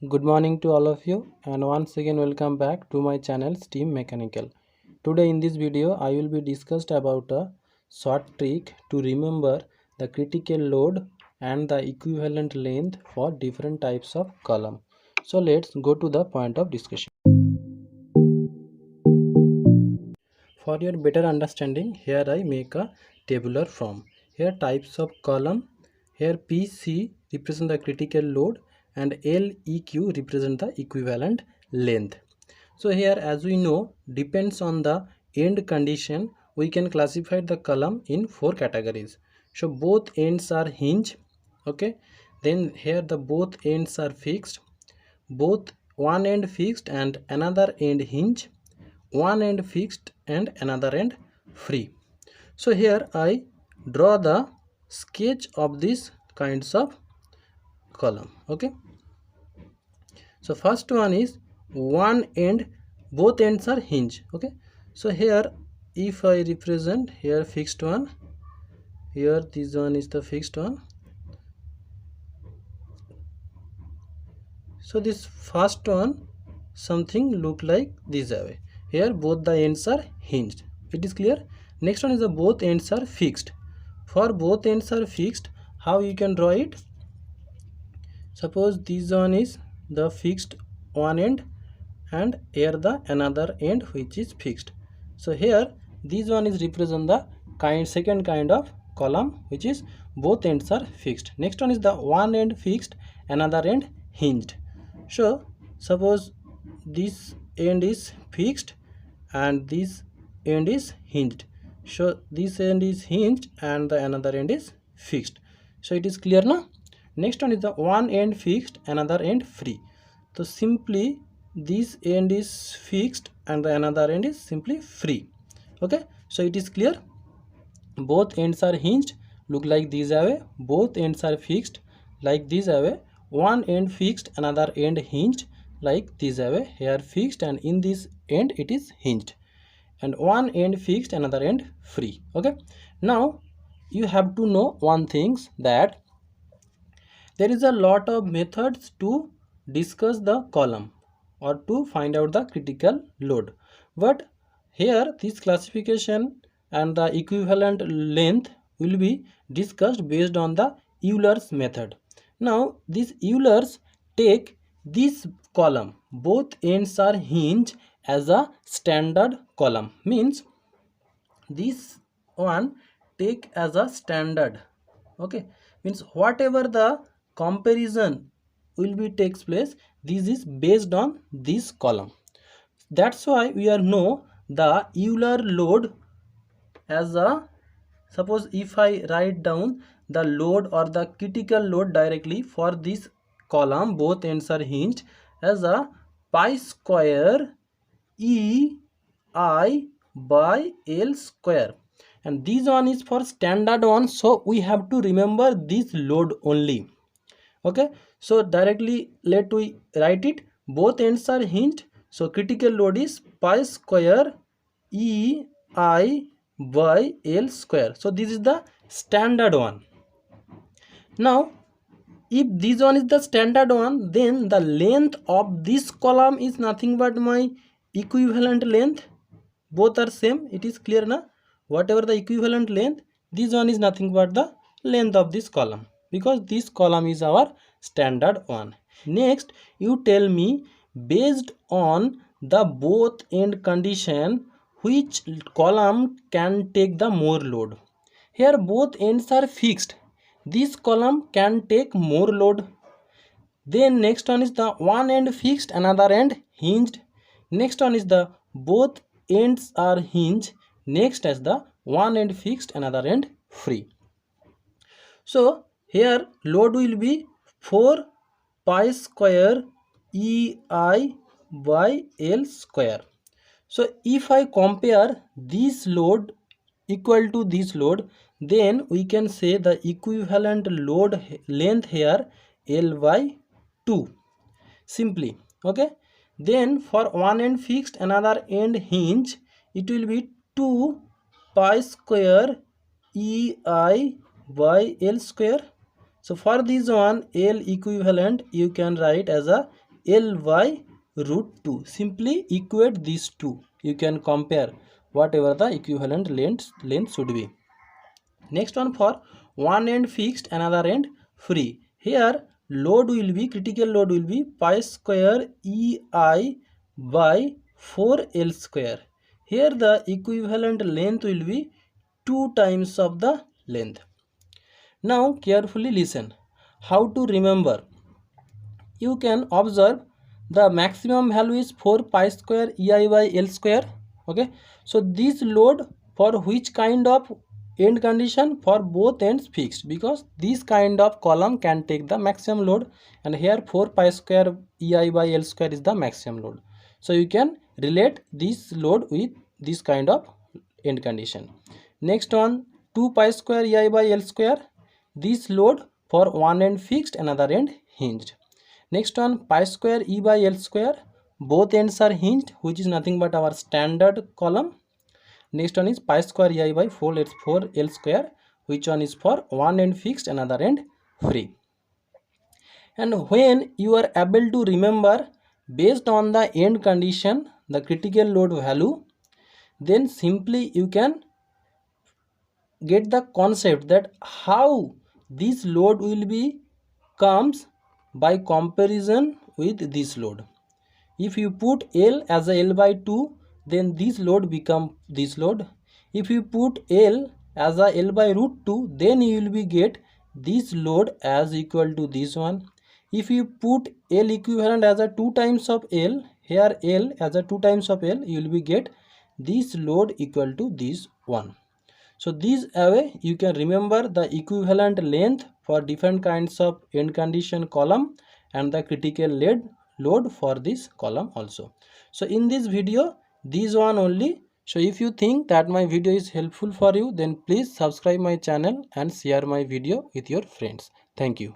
Good morning to all of you, and once again welcome back to my channel Steam Mechanical. Today in this video I will be discussed about a short trick to remember the critical load and the equivalent length for different types of column. So let's go to the point of discussion. For your better understanding, here I make a tabular form. Here types of column, here PC represent the critical load and LEQ represent the equivalent length. So here, as we know, depends on the end condition, we can classify the column in four categories. So both ends are hinge, okay. Then here the both ends are fixed, both one end fixed and another end hinge, one end fixed and another end free. So here I draw the sketch of these kinds of column, okay. So first one is one end, both ends are hinge, okay. So here if I represent here fixed one, here this one is the fixed one. So this first one something look like this way. Here both the ends are hinged. It is clear. Next one is the both ends are fixed. For both ends are fixed, how you can draw it? Suppose this one is the fixed one end and here the another end which is fixed. So here this one is represent the second kind of column which is both ends are fixed. Next one is the one end fixed, another end hinged. So suppose this end is fixed and this end is hinged. So this end is hinged and the another end is fixed. So it is clear now. Next one is the one end fixed, another end free. So simply this end is fixed and the another end is simply free. Okay, so it is clear. Both ends are hinged, look like this way. Both ends are fixed like this way. One end fixed, another end hinged like this way. Here fixed and in this end it is hinged. And one end fixed, another end free. Okay, now you have to know one thing, that there is a lot of methods to discuss the column or to find out the critical load, but here this classification and the equivalent length will be discussed based on the Euler's method. Now this Euler's take this column, both ends are hinged, as a standard column, means this one take as a standard, okay, means whatever the comparison will be takes place, this is based on this column. That's why we are know the Euler load as a, suppose if I write down the load or the critical load directly for this column, both ends are hinged, as a pi square E I by L square, and this one is for standard one, so we have to remember this load only. Okay, so directly let we write it, both ends are hinged, so critical load is pi square E I by L square. So this is the standard one. Now if this one is the standard one, then the length of this column is nothing but my equivalent length. Both are same, it is clear now. Whatever the equivalent length, this one is nothing but the length of this column, because this column is our standard one. Next you tell me, based on the both end condition, which column can take the more load. Here both ends are fixed, this column can take more load. Then next one is the one end fixed, another end hinged. Next one is the both ends are hinged, next as the one end fixed, another end free. So here load will be 4 pi square EI by L square. So if I compare this load equal to this load, then we can say the equivalent load length here L by 2 simply. Okay, then for one end fixed, another end hinge, it will be 2 pi square EI by L square. So for this one L equivalent you can write as a L by root 2. Simply equate these two. You can compare whatever the equivalent length should be. Next one, for one end fixed, another end free. Here load will be, critical load will be pi square EI by 4L square. Here the equivalent length will be 2 times of the length. Now carefully listen. How to remember? You can observe the maximum value is 4 pi square EI by L square. Okay, so this load for which kind of end condition? For both ends fixed, because this kind of column can take the maximum load, and here 4 pi square EI by L square is the maximum load. So you can relate this load with this kind of end condition. Next one, 2 pi square EI by L square. This load for one end fixed, another end hinged. Next one, pi square E by L square. Both ends are hinged, which is nothing but our standard column. Next one is pi square EI by 4L square, which one is for one end fixed, another end free. And when you are able to remember based on the end condition the critical load value, then simply you can get the concept that how this load will be comes by comparison with this load. If you put L as a L by 2, then this load become this load. If you put L as a L by root 2, then you will be get this load as equal to this one. If you put L equivalent as a 2 times of L, here L as a 2 times of L, you will be get this load equal to this one. So this way you can remember the equivalent length for different kinds of end condition column and the critical load for this column also. So in this video, this one only. So if you think that my video is helpful for you, then please subscribe my channel and share my video with your friends. Thank you.